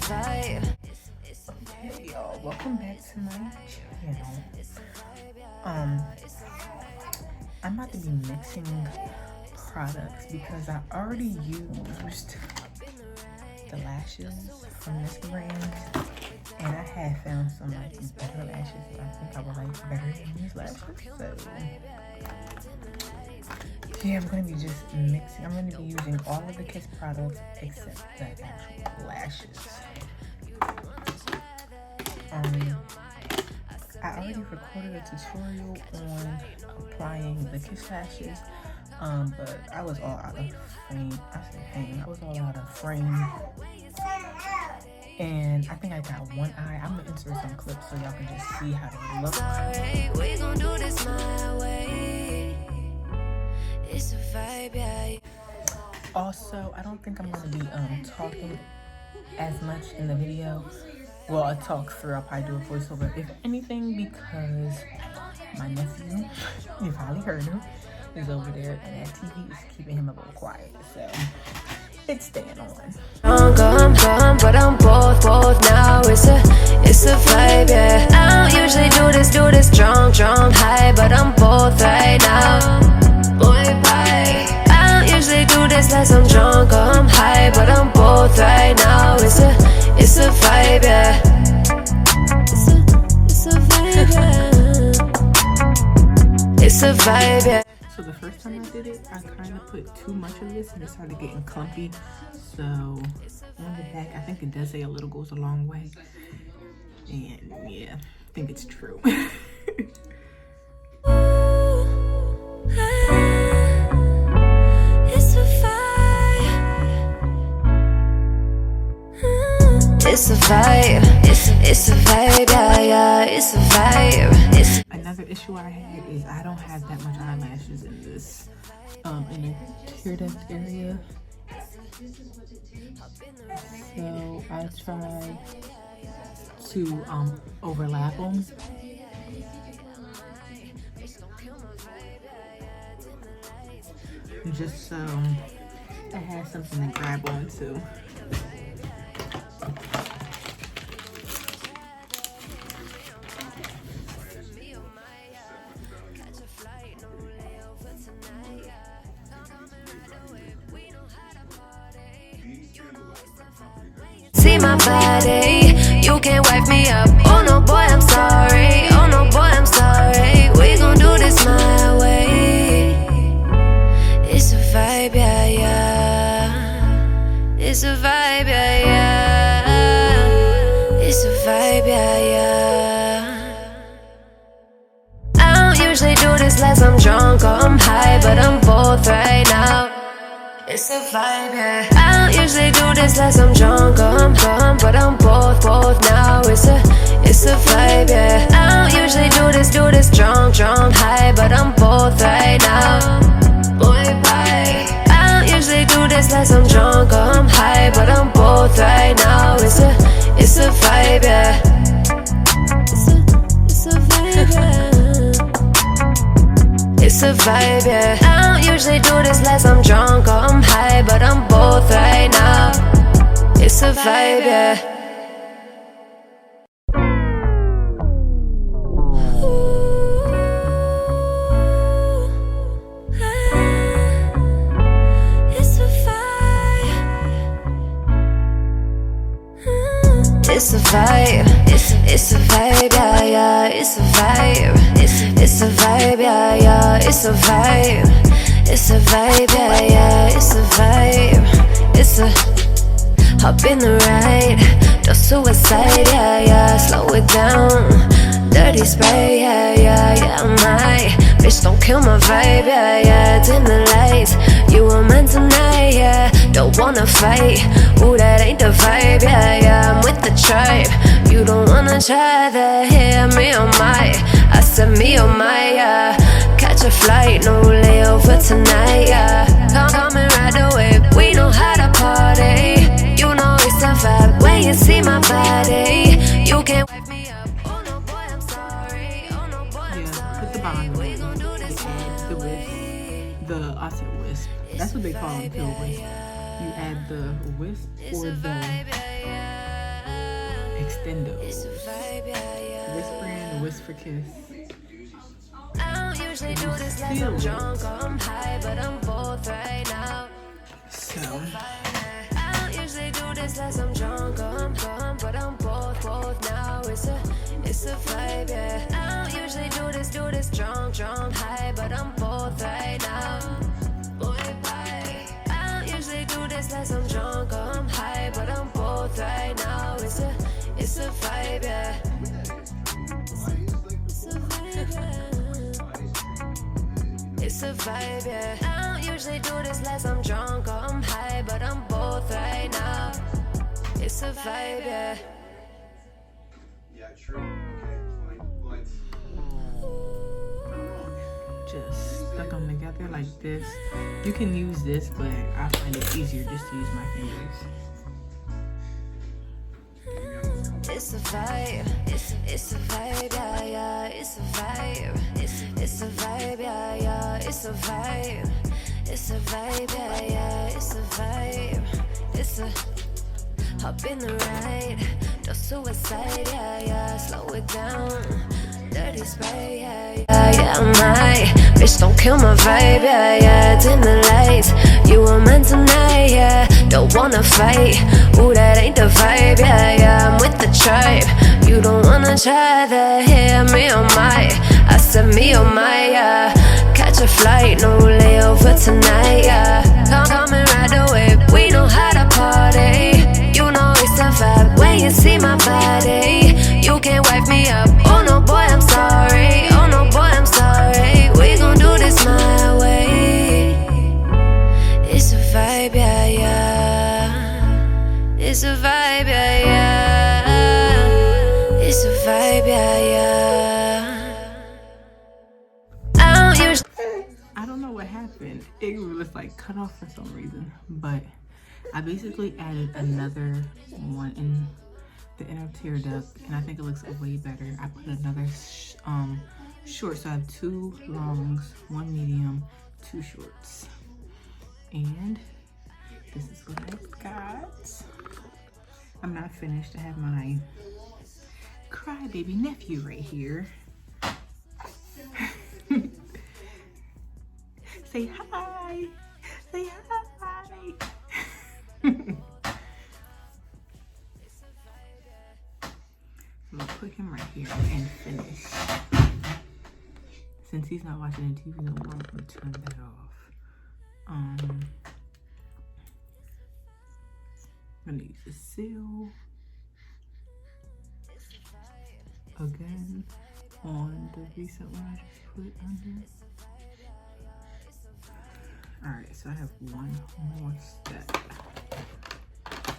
Hey y'all, welcome back to my channel. I'm about to be mixing products because I already used the lashes from this brand, and I have found some like better lashes that I think I would like better than these lashes. So yeah, I'm gonna be just mixing. I'm gonna be using all of the Kiss products except the actual lashes. I already recorded a tutorial on applying the Kiss lashes, but I was all out of frame. I was all out of frame, and I think I got one eye. I'm gonna insert some clips so y'all can just see how they look. We gon' do this my way. It's a vibe, yeah. Also, I don't think I'm gonna be talking as much in the video. Well, I talk through, I'll probably do a voiceover if anything, because my nephew, you probably heard him, is over there, and that TV is keeping him a little quiet, so it's staying on. I'm but I'm both now. It's a vibe, yeah. I don't usually do this drunk, high, but I'm both right now. Boy, bye. I don't usually do this unless I'm drunk or I'm high, but I'm both right now. It's a vibe, yeah. It's a vibe, yeah. It's a vibe, yeah. So the first time I did it, I kind of put too much of this and it started getting clumpy. So on the back, I think it does say a little goes a long way. And yeah, I think it's true. It's a vibe, it's a vibe, yeah, it's a vibe. Another issue I had is I don't have that much eyelashes in this, in the tear duct area. So I tried to overlap them. Just so I have something to grab onto. See my body, you can't wipe me up. Oh no boy, I'm sorry. Oh no boy, I'm sorry. We gon' do this my way. It's a vibe, yeah, yeah. It's a vibe, yeah, yeah. It's a vibe, yeah, yeah. I don't usually do this unless I'm drunk or I'm high, but I'm both right now. It's a vibe, yeah. I don't usually do this unless I'm drunk or I'm drunk, but I'm both now. It's a vibe, yeah. I don't usually do this drunk, high, but I'm both right now. Boy, bye. I don't usually do this unless I'm drunk or I'm high, but I'm both right now. It's a vibe, yeah. It's a vibe, yeah. It's a vibe, yeah. I don't usually do this unless I'm drunk or I'm high, but I'm both right now. It's a vibe, yeah. It's a vibe, it's a vibe, yeah, yeah. It's a vibe, it's a vibe, yeah, yeah. It's a vibe, it's a vibe, yeah, yeah. It's a vibe, it's a hop in the ride, don't suicide, yeah, yeah. Slow it down, dirty spray, yeah, yeah, yeah. My bitch, don't kill my vibe, yeah, yeah. Dim the lights, you were meant tonight, yeah. Don't wanna fight, ooh, that ain't the vibe, yeah, yeah. I'm with the tribe, you don't wanna try that, yeah. Me on my, I said me on my, yeah. Catch a flight, no layover tonight, yeah. Come and ride the wave, we know how to party. You know it's a vibe when you see my body. You can't wipe me up, oh no boy, I'm sorry. Oh no boy, I'm sorry. Put the bottom we gon' do this the wisp, I said wisp. That's what they call it, pill wisp. You add the wisp or the extendos. This brand, Whisper Kiss. I don't usually do this unless I'm drunk or I'm high, but I'm both right now. So I don't usually do this unless I'm drunk or I'm gone, but I'm both now. It's a vibe, yeah. I don't usually do this drunk, high, but I'm both right now. Boy, bye. I don't usually do this unless I'm drunk or I'm high, but I'm both right now. It's a vibe, yeah. It's a vibe, yeah. I don't usually do this unless I'm drunk or I'm high, but I'm both right now. It's a vibe, yeah. Yeah, true. Okay, fine. just stuck them together like this. You can use this, but I find it easier just to use my fingers. It's a vibe, it's a vibe, yeah, yeah, it's a vibe, it's a vibe, yeah, yeah, it's a vibe, it's a vibe, yeah, yeah, it's a vibe, it's a hop in the ride, no suicide, yeah, yeah, slow it down, dirty spray, yeah, yeah, yeah, I'm high, bitch don't kill my vibe, yeah, yeah, dim the lights, you were meant tonight, yeah, don't wanna fight, ooh, that ain't the vibe, yeah, yeah, I'm with the tribe, you don't wanna try that, hear me on my, I said me on my, yeah, catch a flight, no layover tonight, yeah, come and ride the wave, we know how to party, you know it's a vibe, when you see my body, you can't wipe me up, oh no boy I'm sorry, oh no boy I'm sorry, we gon' do this my way, it's a vibe, yeah, yeah, it's a vibe, yeah, yeah, it's a vibe, yeah, yeah. I don't know what happened. It was like cut off for some reason, but I basically added another one in the inner tear duct, and I think it looks way better. I put another short, so I have 2 longs, 1 medium, 2 shorts, and this is what I've got. I'm not finished. I have my crybaby nephew right here. Say hi. Say hi. I'm gonna put him right here and finish. Since he's not watching the TV no more, I'm gonna turn that off. I'm gonna use the seal again on the recent one I just put under. Alright, so I have one more step.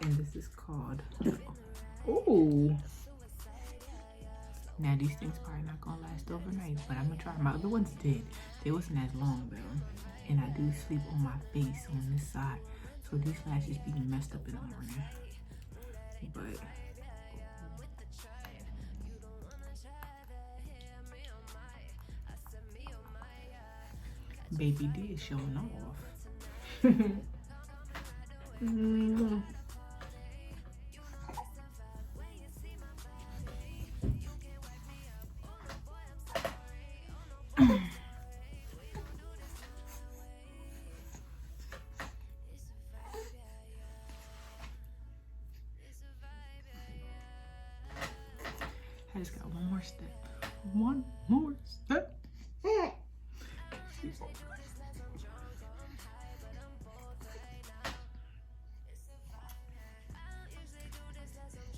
And this is called, oh! Now these things probably not gonna last overnight, but I'm gonna try. My other ones did. They wasn't as long though. And I do sleep on my face on this side. So these lashes be messed up in the morning. But baby D is showing off. I just got one more step. One more step.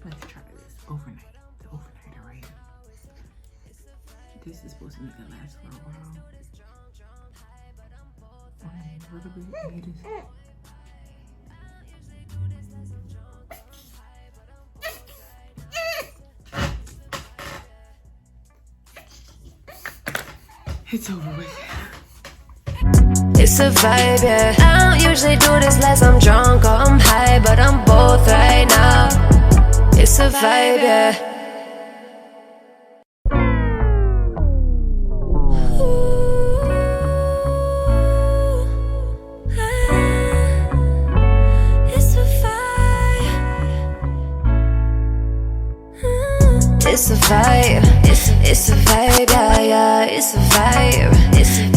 Let's try this overnight. The overnighter right here. This is supposed to make it last for a while. A little bit. It is. It's over with. It's a vibe, yeah. I don't usually do this unless I'm drunk or I'm high, but I'm both right now. It's a vibe, yeah. It's a vibe. it's a vibe. It's a vibe, yeah, yeah. It's a vibe.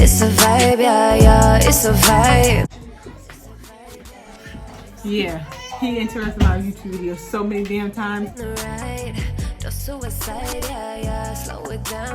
It's a vibe, yeah, yeah. It's a vibe. Yeah, he interrupted my YouTube video so many damn times. Right, just suicide, yeah, yeah. Slow it down.